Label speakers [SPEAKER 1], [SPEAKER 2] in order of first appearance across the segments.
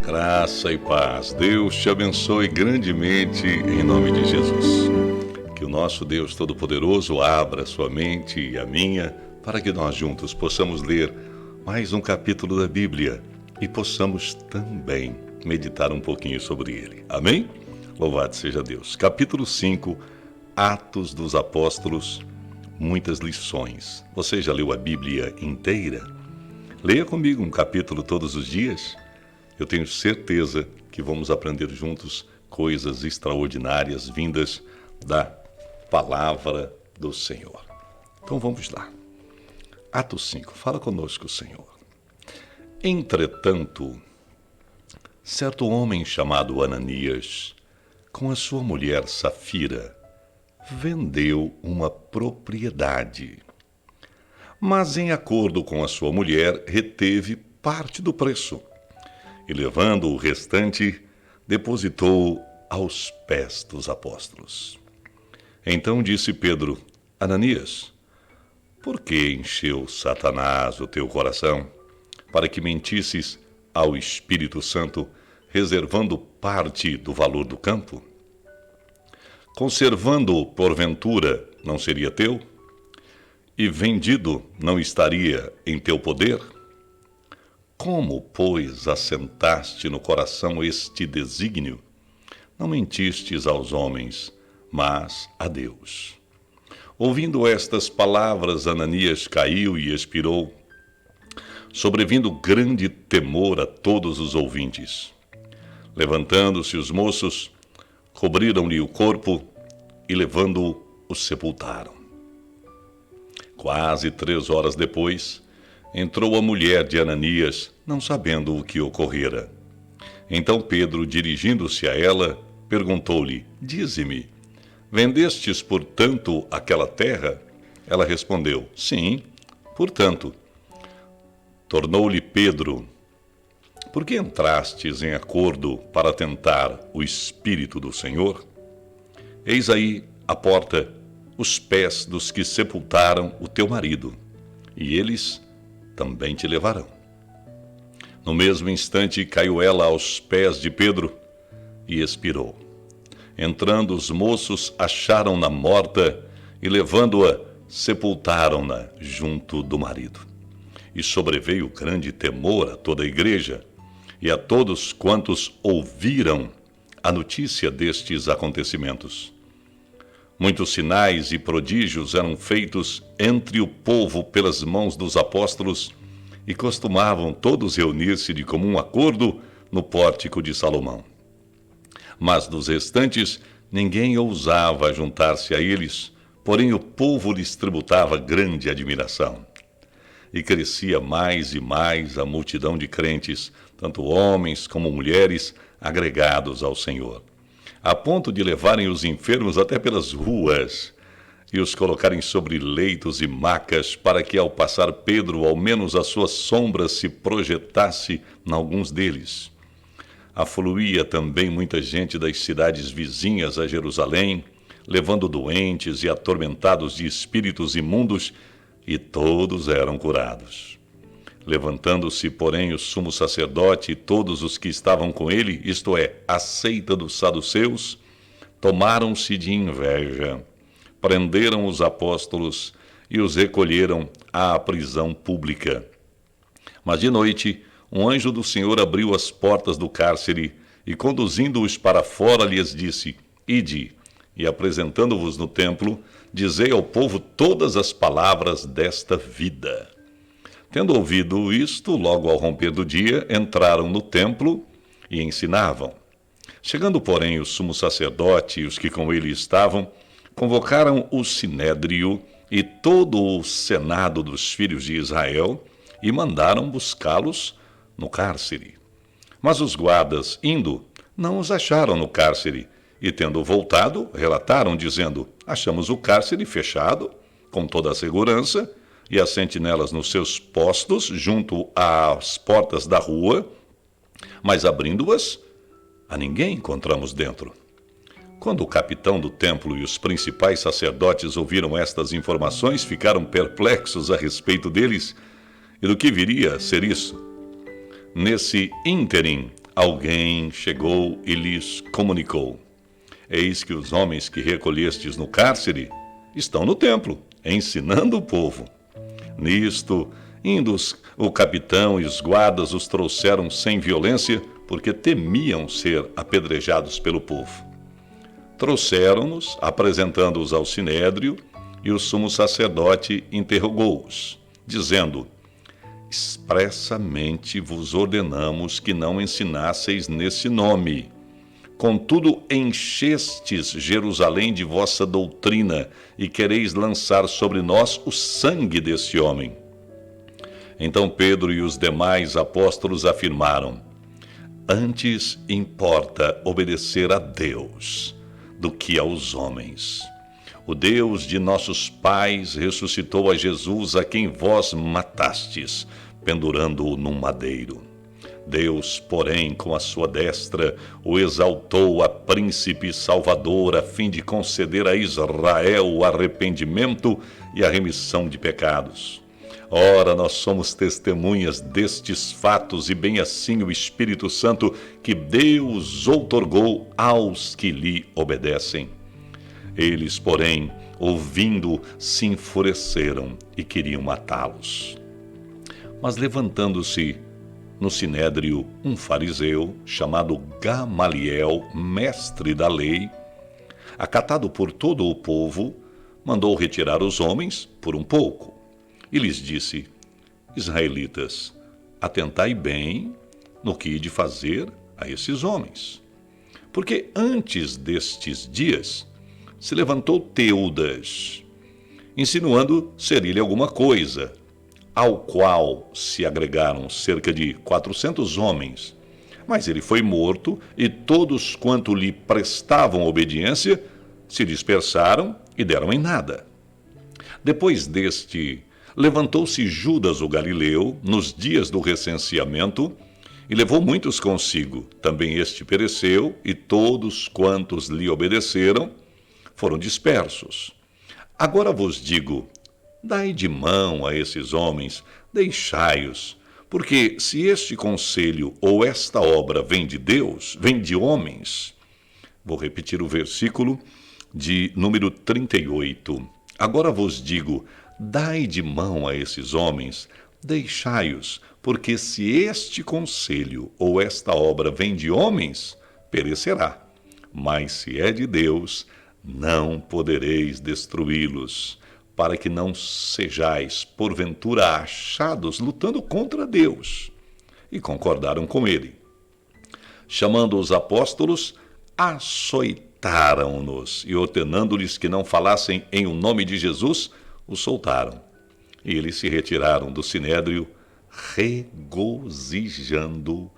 [SPEAKER 1] Graça e paz. Deus te abençoe grandemente em nome de Jesus. Que o nosso Deus Todo-Poderoso abra sua mente e a minha para que nós juntos possamos ler mais um capítulo da Bíblia e possamos também meditar um pouquinho sobre ele. Amém? Louvado seja Deus. Capítulo 5, Atos dos Apóstolos, muitas lições. Você já leu a Bíblia inteira? Leia comigo um capítulo todos os dias. Eu tenho certeza que vamos aprender juntos coisas extraordinárias vindas da palavra do Senhor. Então vamos lá. Atos 5, fala conosco, Senhor. Entretanto, certo homem chamado Ananias, com a sua mulher Safira, vendeu uma propriedade. Mas em acordo com a sua mulher, reteve parte do preço. E levando o restante, depositou aos pés dos apóstolos. Então disse Pedro: Ananias, por que encheu Satanás o teu coração, para que mentisses ao Espírito Santo, reservando parte do valor do campo? Conservando-o, porventura, não seria teu? E vendido, não estaria em teu poder? Como, pois, assentaste no coração este desígnio? Não mentistes aos homens, mas a Deus. Ouvindo estas palavras, Ananias caiu e expirou, sobrevindo grande temor a todos os ouvintes. Levantando-se os moços, cobriram-lhe o corpo e, levando-o, o sepultaram. Quase 3 horas depois, entrou a mulher de Ananias, não sabendo o que ocorrera. Então Pedro, dirigindo-se a ela, perguntou-lhe: Dize-me, vendestes, portanto, aquela terra? Ela respondeu: Sim, portanto. Tornou-lhe Pedro: Por que entrastes em acordo para tentar o Espírito do Senhor? Eis aí a porta, os pés dos que sepultaram o teu marido, e eles também te levarão. No mesmo instante caiu ela aos pés de Pedro e expirou. Entrando os moços, acharam-na morta e, levando-a, sepultaram-na junto do marido. E sobreveio grande temor a toda a igreja e a todos quantos ouviram a notícia destes acontecimentos. Muitos sinais e prodígios eram feitos entre o povo pelas mãos dos apóstolos e costumavam todos reunir-se de comum acordo no pórtico de Salomão. Mas dos restantes, ninguém ousava juntar-se a eles, porém o povo lhes tributava grande admiração. E crescia mais e mais a multidão de crentes, tanto homens como mulheres, agregados ao Senhor, a ponto de levarem os enfermos até pelas ruas e os colocarem sobre leitos e macas, para que, ao passar Pedro, ao menos a sua sombra se projetasse em alguns deles. Afluía também muita gente das cidades vizinhas a Jerusalém, levando doentes e atormentados de espíritos imundos, e todos eram curados. Levantando-se, porém, o sumo sacerdote e todos os que estavam com ele, isto é, a seita dos saduceus, tomaram-se de inveja, prenderam os apóstolos e os recolheram à prisão pública. Mas de noite, um anjo do Senhor abriu as portas do cárcere e, conduzindo-os para fora, lhes disse: Ide, e apresentando-vos no templo, dizei ao povo todas as palavras desta vida. Tendo ouvido isto, logo ao romper do dia, entraram no templo e ensinavam. Chegando, porém, o sumo sacerdote e os que com ele estavam, convocaram o sinédrio e todo o senado dos filhos de Israel e mandaram buscá-los no cárcere. Mas os guardas, indo, não os acharam no cárcere, e tendo voltado, relataram, dizendo: Achamos o cárcere fechado, com toda a segurança, e as sentinelas nos seus postos, junto às portas da rua, mas abrindo-as, a ninguém encontramos dentro. Quando o capitão do templo e os principais sacerdotes ouviram estas informações, ficaram perplexos a respeito deles e do que viria a ser isso. Nesse ínterim, alguém chegou e lhes comunicou: eis que os homens que recolhestes no cárcere estão no templo, ensinando o povo. Nisto, indo o capitão e os guardas os trouxeram sem violência, porque temiam ser apedrejados pelo povo. Trouxeram-nos, apresentando-os ao sinédrio, e o sumo sacerdote interrogou-os, dizendo: expressamente vos ordenamos que não ensinasseis nesse nome. Contudo, enchestes Jerusalém de vossa doutrina e quereis lançar sobre nós o sangue desse homem. Então Pedro e os demais apóstolos afirmaram: antes importa obedecer a Deus do que aos homens. O Deus de nossos pais ressuscitou a Jesus, a quem vós matastes, pendurando-o num madeiro. Deus, porém, com a sua destra, o exaltou a príncipe salvador, a fim de conceder a Israel o arrependimento e a remissão de pecados. Ora, nós somos testemunhas destes fatos, e bem assim o Espírito Santo que Deus outorgou aos que lhe obedecem. Eles, porém, ouvindo, se enfureceram e queriam matá-los. Mas levantando-se no sinédrio um fariseu, chamado Gamaliel, mestre da lei, acatado por todo o povo, mandou retirar os homens por um pouco. E lhes disse: israelitas, atentai bem no que hei de fazer a esses homens. Porque antes destes dias se levantou Teudas, insinuando ser ele alguma coisa, ao qual se agregaram cerca de 400 homens. Mas ele foi morto, e todos quanto lhe prestavam obediência se dispersaram e deram em nada. Depois deste, levantou-se Judas o Galileu, nos dias do recenseamento, e levou muitos consigo. Também este pereceu, e todos quantos lhe obedeceram foram dispersos. Agora vos digo: dai de mão a esses homens, deixai-os, porque se este conselho ou esta obra vem de Deus, vem de homens. Vou repetir o versículo de número 38. Agora vos digo: dai de mão a esses homens, deixai-os, porque se este conselho ou esta obra vem de homens, perecerá. Mas se é de Deus, não podereis destruí-los, para que não sejais, porventura, achados lutando contra Deus. E concordaram com ele. Chamando os apóstolos, açoitaram-nos, e ordenando-lhes que não falassem em o nome de Jesus, os soltaram. E eles se retiraram do sinédrio, regozijando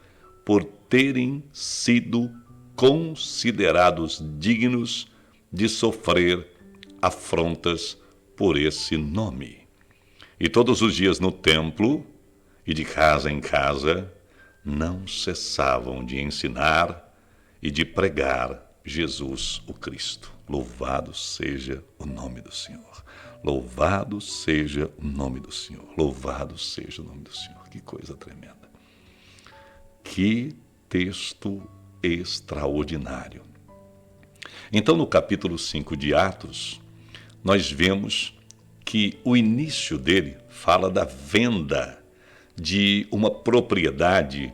[SPEAKER 1] por terem sido considerados dignos de sofrer afrontas por esse nome. E todos os dias no templo e de casa em casa não cessavam de ensinar e de pregar Jesus o Cristo. Louvado seja o nome do Senhor. Louvado seja o nome do Senhor. Louvado seja o nome do Senhor. Que coisa tremenda. Que texto extraordinário. Então, no capítulo 5 de Atos, nós vemos que o início dele fala da venda de uma propriedade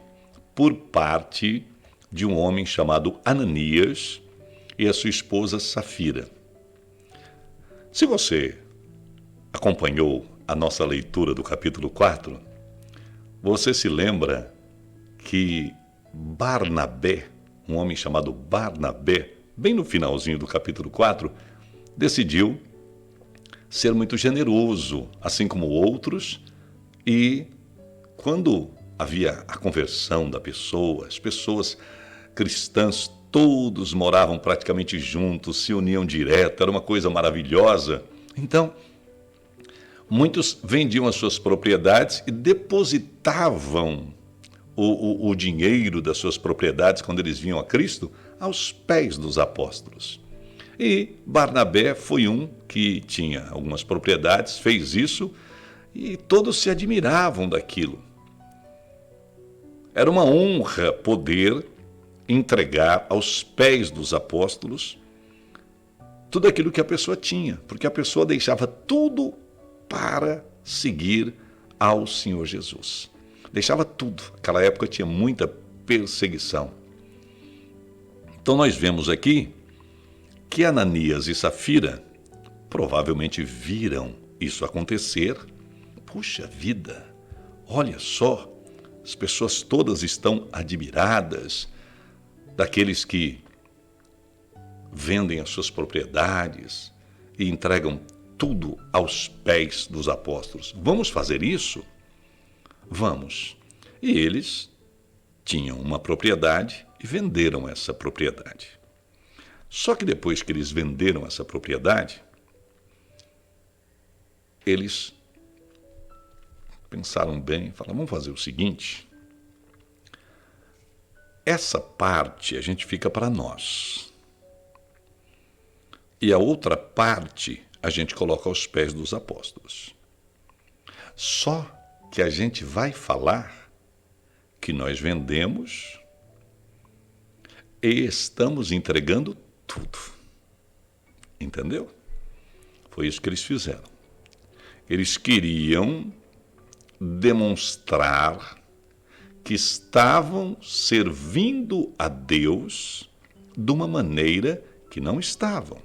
[SPEAKER 1] por parte de um homem chamado Ananias e a sua esposa Safira. Se você acompanhou a nossa leitura do capítulo 4, você se lembra que Barnabé, um homem chamado Barnabé, bem no finalzinho do capítulo 4, decidiu ser muito generoso, assim como outros, e quando havia a conversão da pessoa, as pessoas cristãs, todos moravam praticamente juntos, se uniam direto, era uma coisa maravilhosa. Então, muitos vendiam as suas propriedades e depositavam o dinheiro das suas propriedades, quando eles vinham a Cristo, aos pés dos apóstolos. E Barnabé foi um que tinha algumas propriedades, fez isso, e todos se admiravam daquilo. Era uma honra poder entregar aos pés dos apóstolos tudo aquilo que a pessoa tinha, porque a pessoa deixava tudo para seguir ao Senhor Jesus. Deixava tudo. Naquela época tinha muita perseguição. Então nós vemos aqui que Ananias e Safira provavelmente viram isso acontecer. Puxa vida, olha só, as pessoas todas estão admiradas daqueles que vendem as suas propriedades e entregam tudo aos pés dos apóstolos. Vamos fazer isso? Vamos. E eles tinham uma propriedade e venderam essa propriedade. Só que depois que eles venderam essa propriedade, eles pensaram bem, falaram, vamos fazer o seguinte, essa parte a gente fica para nós. E a outra parte a gente coloca aos pés dos apóstolos. Só que a gente vai falar que nós vendemos e estamos entregando tudo. Entendeu? Foi isso que eles fizeram. Eles queriam demonstrar que estavam servindo a Deus de uma maneira que não estavam.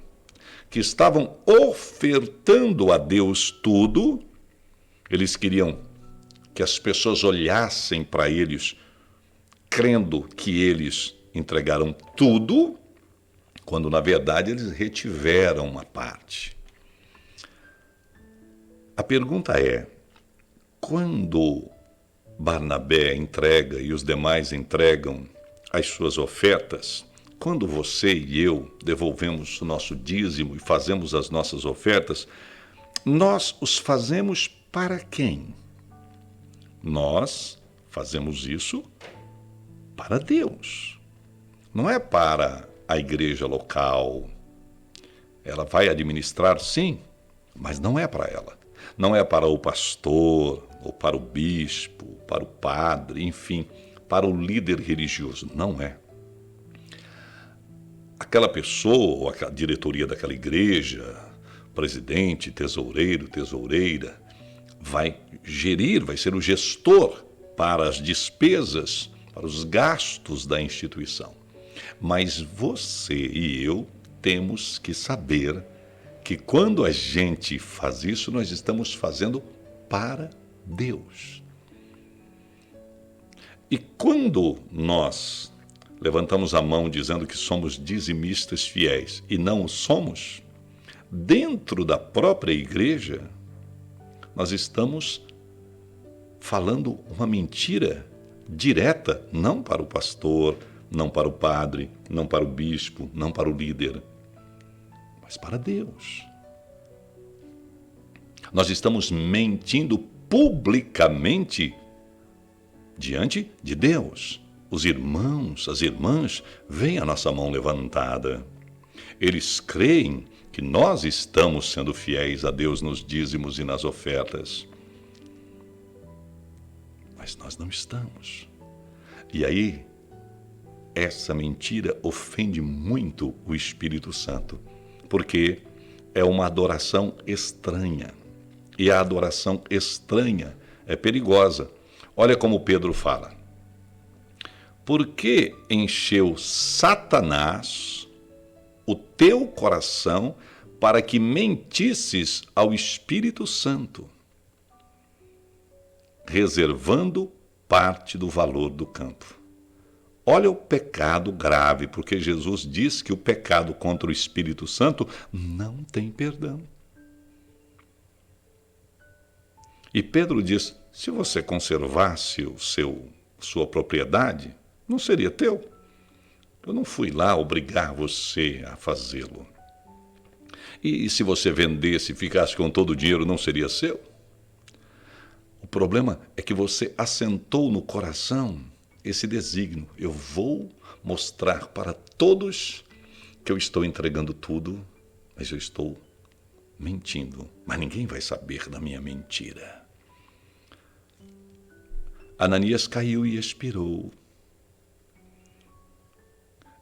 [SPEAKER 1] Que estavam ofertando a Deus tudo. Eles queriam que as pessoas olhassem para eles, crendo que eles entregaram tudo, quando na verdade eles retiveram uma parte. A pergunta é, quando Barnabé entrega e os demais entregam as suas ofertas, quando você e eu devolvemos o nosso dízimo e fazemos as nossas ofertas, nós os fazemos para quem? Nós fazemos isso para Deus. Não é para a igreja local. Ela vai administrar, sim, mas não é para ela. Não é para o pastor, ou para o bispo, para o padre, enfim, para o líder religioso. Não é. Aquela pessoa, ou a diretoria daquela igreja, presidente, tesoureiro, tesoureira, vai gerir, vai ser o gestor para as despesas, para os gastos da instituição. Mas você e eu temos que saber que quando a gente faz isso, nós estamos fazendo para Deus. E quando nós levantamos a mão dizendo que somos dizimistas fiéis e não o somos, dentro da própria igreja, nós estamos falando uma mentira direta, não para o pastor, não para o padre, não para o bispo, não para o líder, mas para Deus. Nós estamos mentindo publicamente diante de Deus. Os irmãos, as irmãs, veem a nossa mão levantada. Eles creem que nós estamos sendo fiéis a Deus nos dízimos e nas ofertas. Mas nós não estamos. E aí, essa mentira ofende muito o Espírito Santo, porque é uma adoração estranha. E a adoração estranha é perigosa. Olha como Pedro fala. Por que encheu Satanás o teu coração para que mentisses ao Espírito Santo, reservando parte do valor do campo? Olha o pecado grave, porque Jesus diz que o pecado contra o Espírito Santo não tem perdão. E Pedro diz, se você conservasse sua propriedade, não seria teu. Eu não fui lá obrigar você a fazê-lo. E se você vendesse e ficasse com todo o dinheiro, não seria seu? O problema é que você assentou no coração esse desígnio. Eu vou mostrar para todos que eu estou entregando tudo, mas eu estou mentindo. Mas ninguém vai saber da minha mentira. Ananias caiu e expirou.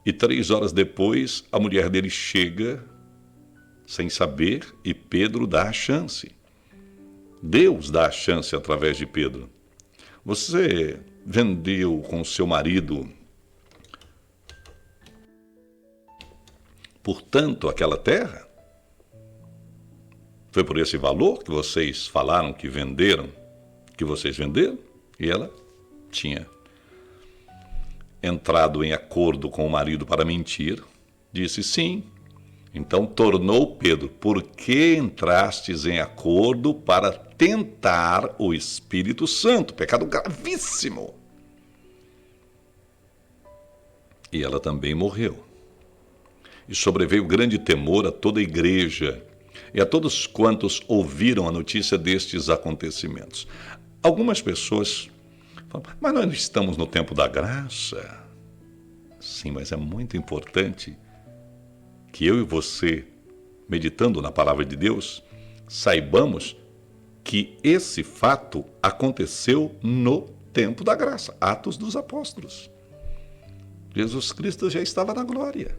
[SPEAKER 1] E 3 horas depois, a mulher dele chega, sem saber, e Pedro dá a chance. Deus dá a chance através de Pedro. Você vendeu com seu marido, portanto, aquela terra? Foi por esse valor que vocês falaram que venderam, que vocês venderam? E ela tinha entrado em acordo com o marido para mentir. Disse sim. Então tornou Pedro: por que entrastes em acordo para tentar o Espírito Santo? Pecado gravíssimo. E ela também morreu. E sobreveio grande temor a toda a igreja e a todos quantos ouviram a notícia destes acontecimentos. Algumas pessoas falam: mas nós não estamos no tempo da graça. Sim, mas é muito importante que eu e você, meditando na palavra de Deus, saibamos que esse fato aconteceu no tempo da graça. Atos dos Apóstolos. Jesus Cristo já estava na glória.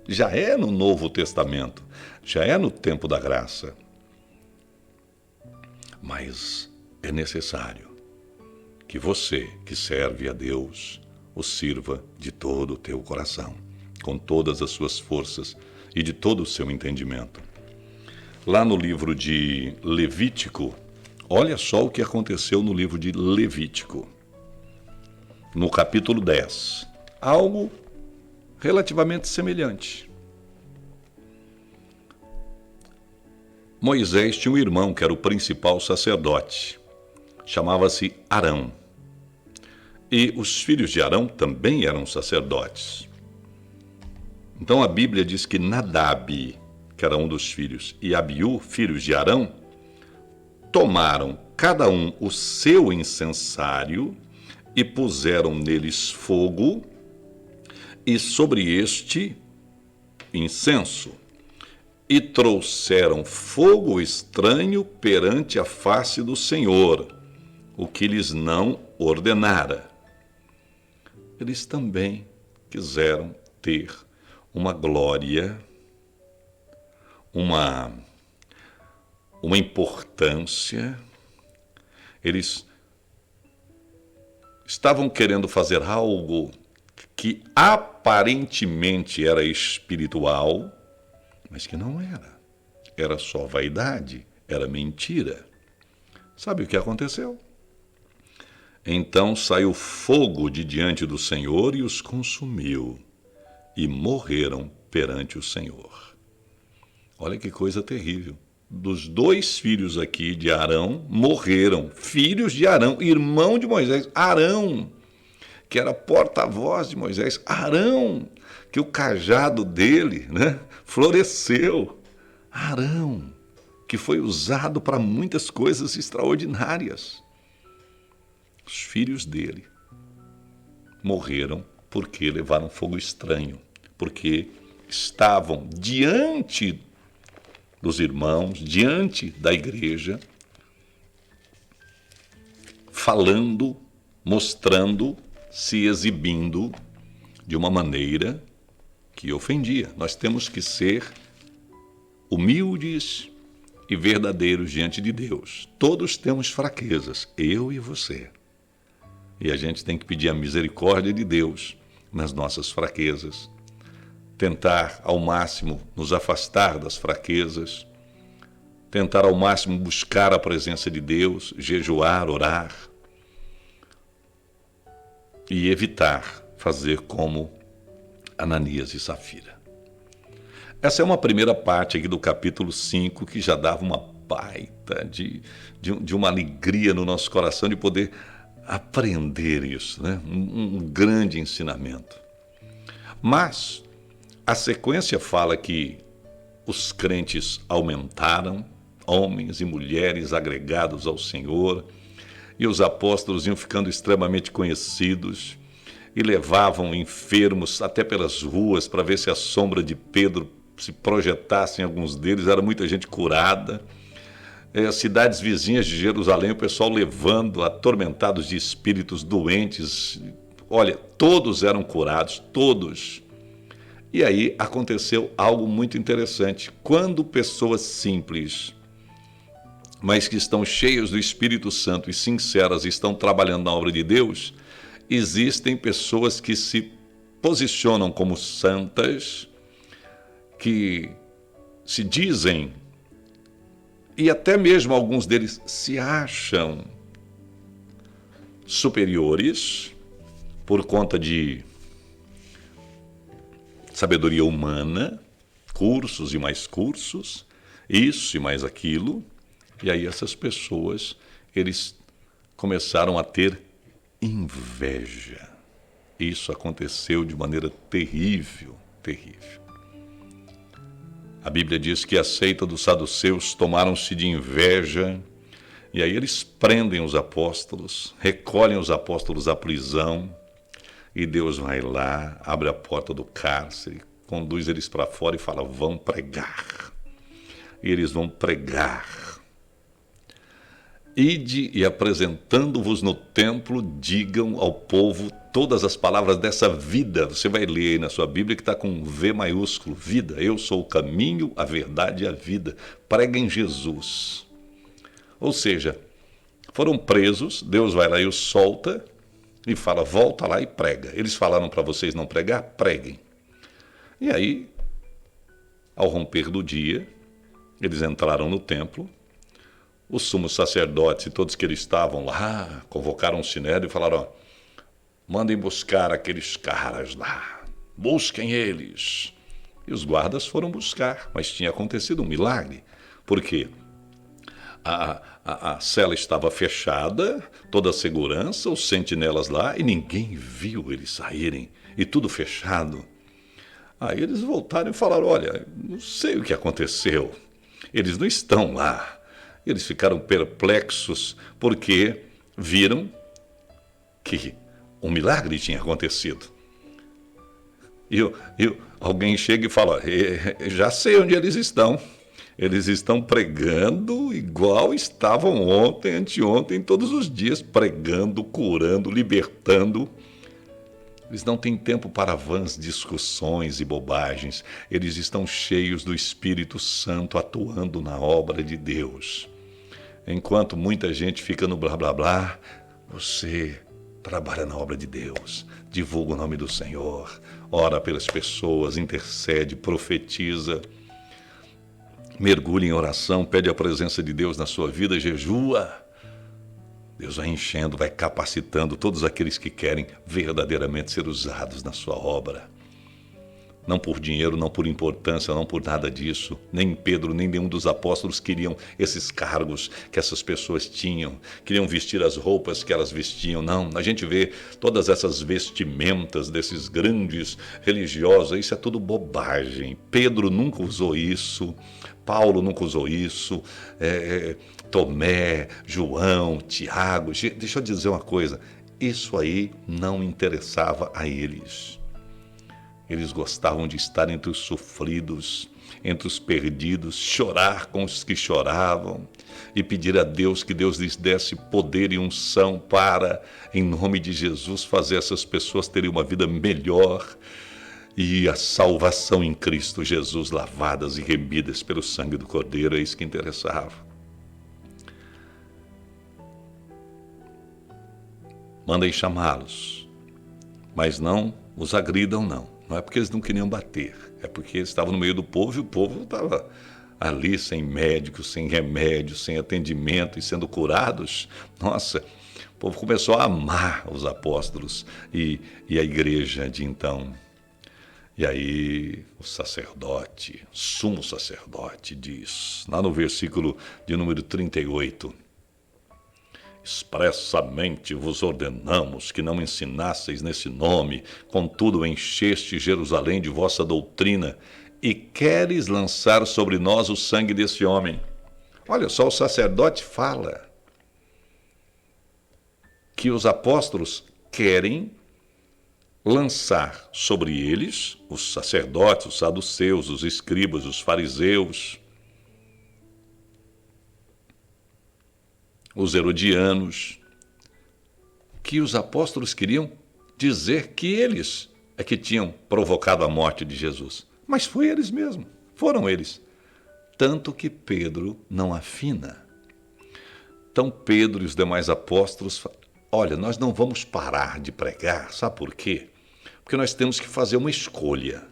[SPEAKER 1] Já é no Novo Testamento. Já é no tempo da graça. Mas é necessário que você, que serve a Deus, o sirva de todo o teu coração, com todas as suas forças e de todo o seu entendimento. Lá no livro de Levítico, olha só o que aconteceu no livro de Levítico, no capítulo 10. Algo relativamente semelhante. Moisés tinha um irmão que era o principal sacerdote. Chamava-se Arão. E os filhos de Arão também eram sacerdotes. Então a Bíblia diz que Nadab, que era um dos filhos, e Abiú, filhos de Arão, tomaram cada um o seu incensário e puseram neles fogo, e sobre este incenso, e trouxeram fogo estranho perante a face do Senhor, o que lhes não ordenara. Eles também quiseram ter uma glória, uma importância. Eles estavam querendo fazer algo que aparentemente era espiritual, mas que não era. Era só vaidade, era mentira. Sabe o que aconteceu? Então saiu fogo de diante do Senhor e os consumiu, e morreram perante o Senhor. Olha que coisa terrível. Dos 2 filhos aqui de Arão, morreram. Filhos de Arão, irmão de Moisés. Arão, que era porta-voz de Moisés. Arão, que o cajado dele, floresceu. Arão, que foi usado para muitas coisas extraordinárias. Os filhos dele morreram porque levaram fogo estranho, porque estavam diante dos irmãos, diante da igreja, falando, mostrando, se exibindo de uma maneira que ofendia. Nós temos que ser humildes e verdadeiros diante de Deus. Todos temos fraquezas, eu e você. E a gente tem que pedir a misericórdia de Deus nas nossas fraquezas, tentar ao máximo nos afastar das fraquezas, tentar ao máximo buscar a presença de Deus, jejuar, orar e evitar fazer como Ananias e Safira. Essa é uma primeira parte aqui do capítulo 5 que já dava uma baita de uma alegria no nosso coração de poder aprender isso, um grande ensinamento. Mas a sequência fala que os crentes aumentaram, homens e mulheres agregados ao Senhor, e os apóstolos iam ficando extremamente conhecidos e levavam enfermos até pelas ruas para ver se a sombra de Pedro se projetasse em alguns deles. Era muita gente curada. cidades vizinhas de Jerusalém, o pessoal levando atormentados de espíritos doentes. Olha, todos eram curados, todos. E aí aconteceu algo muito interessante. Quando pessoas simples, mas que estão cheias do Espírito Santo e sinceras, estão trabalhando na obra de Deus, existem pessoas que se posicionam como santas, que se dizem, e até mesmo alguns deles se acham superiores por conta de sabedoria humana, cursos e mais cursos, isso e mais aquilo. E aí essas pessoas, eles começaram a ter inveja. Isso aconteceu de maneira terrível, terrível. A Bíblia diz que a seita dos saduceus tomaram-se de inveja, e aí eles prendem os apóstolos, recolhem os apóstolos à prisão, e Deus vai lá, abre a porta do cárcere, conduz eles para fora e fala, vão pregar. E eles vão pregar. Ide e apresentando-vos no templo, digam ao povo todas as palavras dessa vida. Você vai ler aí na sua Bíblia que está com V maiúsculo, vida. Eu sou o caminho, a verdade e a vida. Preguem Jesus. Ou seja, foram presos, Deus vai lá e os solta e fala, volta lá e prega. Eles falaram para vocês não pregar? Preguem. E aí, ao romper do dia, eles entraram no templo. Os sumos sacerdotes e todos que eles estavam lá, convocaram o sinédrio e falaram, ó, mandem buscar aqueles caras lá, busquem eles. E os guardas foram buscar, mas tinha acontecido um milagre, porque a cela estava fechada, toda a segurança, os sentinelas lá, e ninguém viu eles saírem, e tudo fechado. Aí eles voltaram e falaram, olha, não sei o que aconteceu, eles não estão lá. Eles ficaram perplexos porque viram que um milagre tinha acontecido. E alguém chega e fala, já sei onde eles estão. Eles estão pregando igual estavam ontem, anteontem, todos os dias, pregando, curando, libertando. Eles não têm tempo para vãs discussões e bobagens. Eles estão cheios do Espírito Santo atuando na obra de Deus. Enquanto muita gente fica no blá blá blá, você trabalha na obra de Deus, divulga o nome do Senhor, ora pelas pessoas, intercede, profetiza, mergulha em oração, pede a presença de Deus na sua vida, jejua. Deus vai enchendo, vai capacitando todos aqueles que querem verdadeiramente ser usados na sua obra. Não por dinheiro, não por importância, não por nada disso. Nem Pedro, nem nenhum dos apóstolos queriam esses cargos que essas pessoas tinham. Queriam vestir as roupas que elas vestiam. Não, a gente vê todas essas vestimentas desses grandes religiosos. Isso é tudo bobagem. Pedro nunca usou isso. Paulo nunca usou isso. Tomé, João, Tiago. Deixa eu dizer uma coisa. Isso aí não interessava a eles. Eles gostavam de estar entre os sofridos, entre os perdidos, chorar com os que choravam e pedir a Deus que Deus lhes desse poder e unção para, em nome de Jesus, fazer essas pessoas terem uma vida melhor e a salvação em Cristo Jesus, lavadas e remidas pelo sangue do Cordeiro, é isso que interessava. Mandem chamá-los, mas não os agridam, não. Não é porque eles não queriam bater, é porque eles estavam no meio do povo e o povo estava ali sem médicos, sem remédio, sem atendimento e sendo curados. Nossa, o povo começou a amar os apóstolos e a igreja de então. E aí o sacerdote, sumo sacerdote, diz, lá no versículo de número 38, expressamente vos ordenamos que não ensinasseis nesse nome, contudo encheste Jerusalém de vossa doutrina e queres lançar sobre nós o sangue desse homem. Olha só, o sacerdote fala que os apóstolos querem lançar sobre eles, os sacerdotes, os saduceus, os escribas, os fariseus, os herodianos, que os apóstolos queriam dizer que eles é que tinham provocado a morte de Jesus. Mas foi eles mesmos, foram eles. Tanto que Pedro não afina. Então Pedro e os demais apóstolos falam: olha, nós não vamos parar de pregar, sabe por quê? Porque nós temos que fazer uma escolha.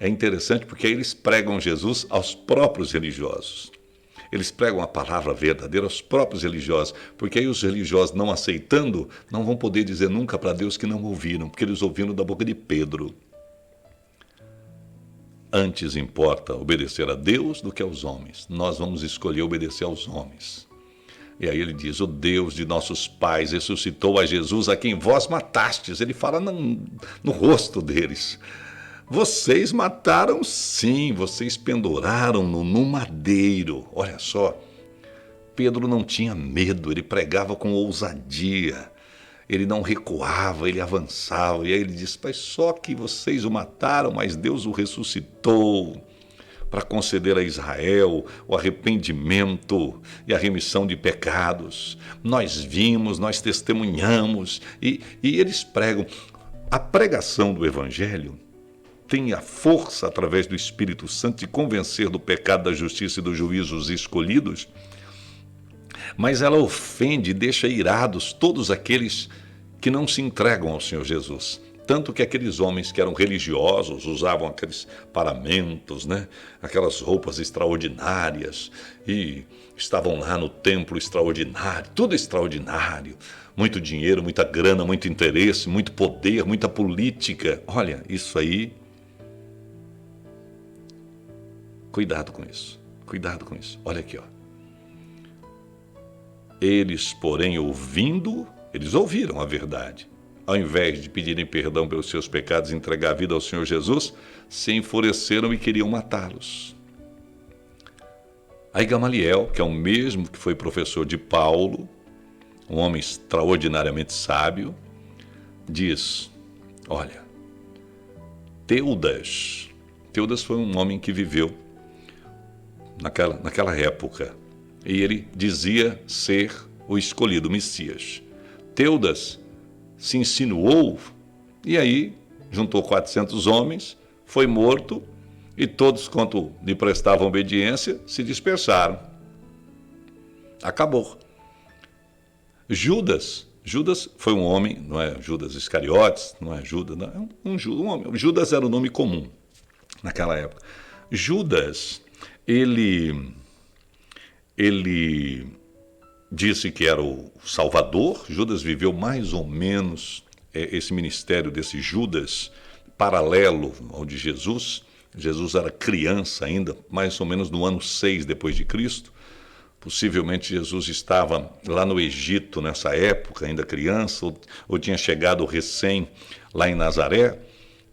[SPEAKER 1] É interessante porque aí eles pregam Jesus aos próprios religiosos. Eles pregam a palavra verdadeira aos próprios religiosos, porque aí os religiosos, não aceitando, não vão poder dizer nunca para Deus que não ouviram, porque eles ouviram da boca de Pedro. Antes importa obedecer a Deus do que aos homens. Nós vamos escolher obedecer aos homens. E aí ele diz: o Deus de nossos pais ressuscitou a Jesus a quem vós matastes. Ele fala no rosto deles. Vocês mataram, sim, vocês penduraram-no no madeiro. Olha só, Pedro não tinha medo, ele pregava com ousadia, ele não recuava, ele avançava. E aí ele disse: mas só que vocês o mataram, mas Deus o ressuscitou para conceder a Israel o arrependimento e a remissão de pecados. Nós vimos, nós testemunhamos, e eles pregam. A pregação do Evangelho tem a força, através do Espírito Santo, de convencer do pecado, da justiça e do juízo os escolhidos, mas ela ofende e deixa irados todos aqueles que não se entregam ao Senhor Jesus. Tanto que aqueles homens que eram religiosos usavam aqueles paramentos, né? Aquelas roupas extraordinárias, e estavam lá no templo extraordinário, tudo extraordinário, muito dinheiro, muita grana, muito interesse, muito poder, muita política. Olha, isso aí, cuidado com isso, cuidado com isso. Olha aqui, ó. Eles, porém, eles ouviram a verdade. Ao invés de pedirem perdão pelos seus pecados e entregar a vida ao Senhor Jesus, se enfureceram e queriam matá-los. Aí Gamaliel, que é o mesmo que foi professor de Paulo, um homem extraordinariamente sábio, diz: olha, Teudas foi um homem que viveu naquela época, e ele dizia ser o escolhido, o Messias. Teudas se insinuou, e aí juntou 400 homens, foi morto, e todos quanto lhe prestavam obediência se dispersaram. Acabou. Judas foi um homem, não é Judas Iscariotes, não é Judas, não, é um homem. Judas era o nome comum naquela época. Judas, ele disse que era o Salvador. Judas viveu mais ou menos esse ministério desse Judas paralelo ao de Jesus. Jesus era criança ainda, mais ou menos no ano 6 depois de Cristo. Possivelmente Jesus estava lá no Egito nessa época, ainda criança, ou tinha chegado recém lá em Nazaré.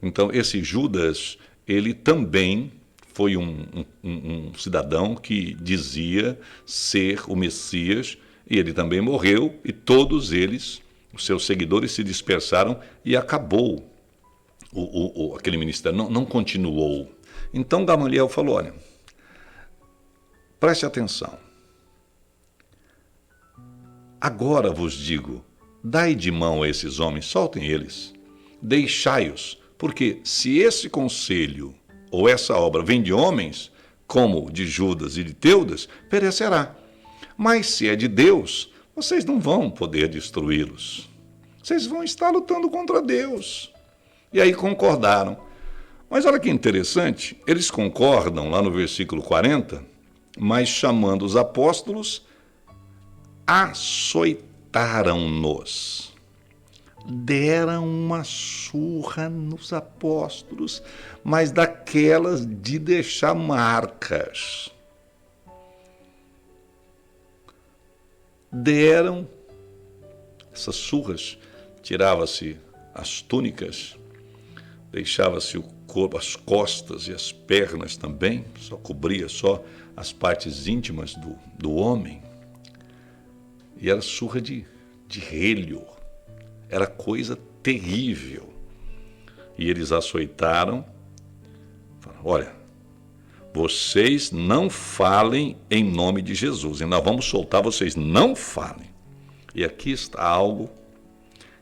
[SPEAKER 1] Então esse Judas, ele também foi um cidadão que dizia ser o Messias, e ele também morreu, e todos eles, os seus seguidores, se dispersaram, e acabou aquele ministério, não continuou. Então Gamaliel falou: olha, preste atenção, agora vos digo, dai de mão a esses homens, soltem eles, deixai-os, porque se esse conselho ou essa obra vem de homens, como de Judas e de Teudas, perecerá. Mas se é de Deus, vocês não vão poder destruí-los. Vocês vão estar lutando contra Deus. E aí concordaram. Mas olha que interessante, eles concordam lá no versículo 40, mas chamando os apóstolos, açoitaram-nos. Deram uma surra nos apóstolos, mas daquelas de deixar marcas. Deram essas surras, tirava-se as túnicas, deixava-se o corpo, as costas e as pernas também, só cobria só as partes íntimas do homem. E era surra de relho, era coisa terrível. E eles açoitaram, falaram: olha, Vocês não falem em nome de Jesus. E nós vamos soltar, vocês não falem. E aqui está algo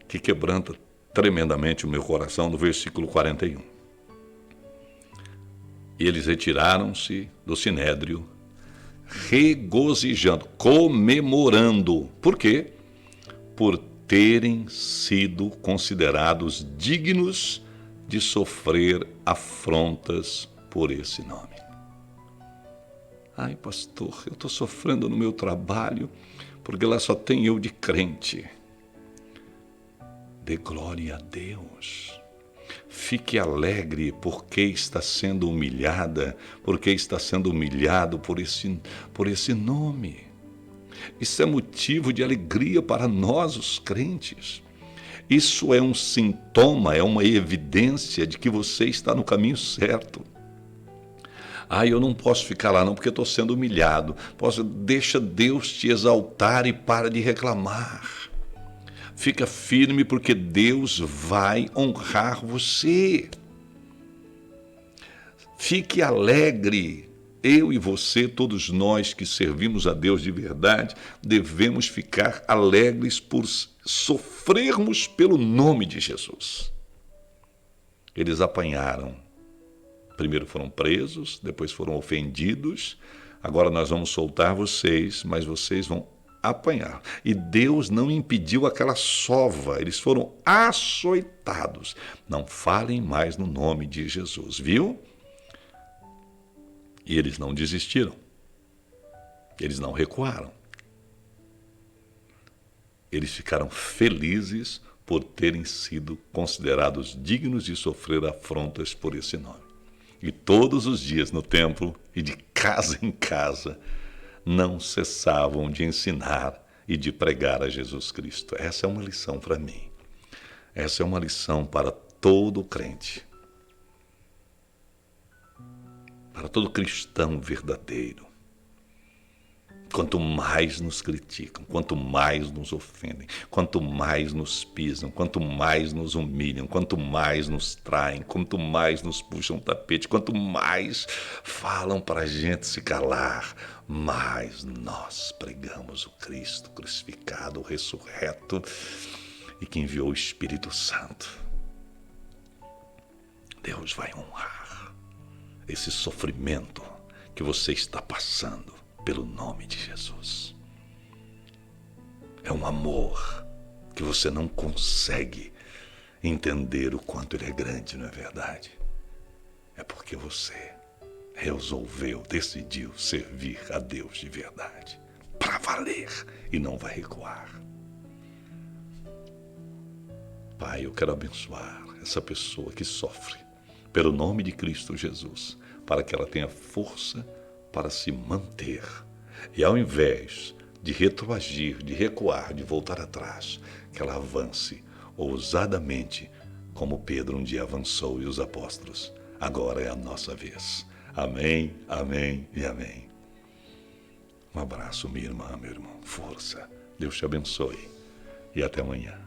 [SPEAKER 1] que quebranta tremendamente o meu coração, no versículo 41. E eles retiraram-se do sinédrio, regozijando, comemorando. Por quê? Por terem sido considerados dignos de sofrer afrontas por esse nome. Ai, pastor, eu estou sofrendo no meu trabalho, porque lá só tem eu de crente. Dê glória a Deus. Fique alegre porque está sendo humilhada, porque está sendo humilhado por esse nome. Isso é motivo de alegria para nós, os crentes. Isso é um sintoma, é uma evidência de que você está no caminho certo. Eu não posso ficar lá não porque estou sendo humilhado. Deixa Deus te exaltar e para de reclamar. Fica firme porque Deus vai honrar você. Fique alegre. Eu e você, todos nós que servimos a Deus de verdade, devemos ficar alegres por sofrermos pelo nome de Jesus. Eles apanharam. Primeiro foram presos, depois foram ofendidos. Agora nós vamos soltar vocês, mas vocês vão apanhar. E Deus não impediu aquela sova, eles foram açoitados. Não falem mais no nome de Jesus, viu? E eles não desistiram. Eles não recuaram. Eles ficaram felizes por terem sido considerados dignos de sofrer afrontas por esse nome. E todos os dias no templo e de casa em casa, não cessavam de ensinar e de pregar a Jesus Cristo. Essa é uma lição para mim. Essa é uma lição para todo crente. Para todo cristão verdadeiro. Quanto mais nos criticam, quanto mais nos ofendem, quanto mais nos pisam, quanto mais nos humilham, quanto mais nos traem, quanto mais nos puxam o tapete, quanto mais falam para a gente se calar, mais nós pregamos o Cristo crucificado, o ressurreto e que enviou o Espírito Santo. Deus vai honrar esse sofrimento que você está passando pelo nome de Jesus. É um amor que você não consegue entender o quanto ele é grande, não é verdade? É porque você resolveu, decidiu servir a Deus de verdade, para valer, e não vai recuar. Pai, eu quero abençoar essa pessoa que sofre pelo nome de Cristo Jesus, para que ela tenha força para se manter. E ao invés de retroagir, de recuar, de voltar atrás, que ela avance ousadamente, como Pedro um dia avançou e os apóstolos. Agora é a nossa vez. Amém, amém e amém. Um abraço, minha irmã, meu irmão. Força. Deus te abençoe. E até amanhã.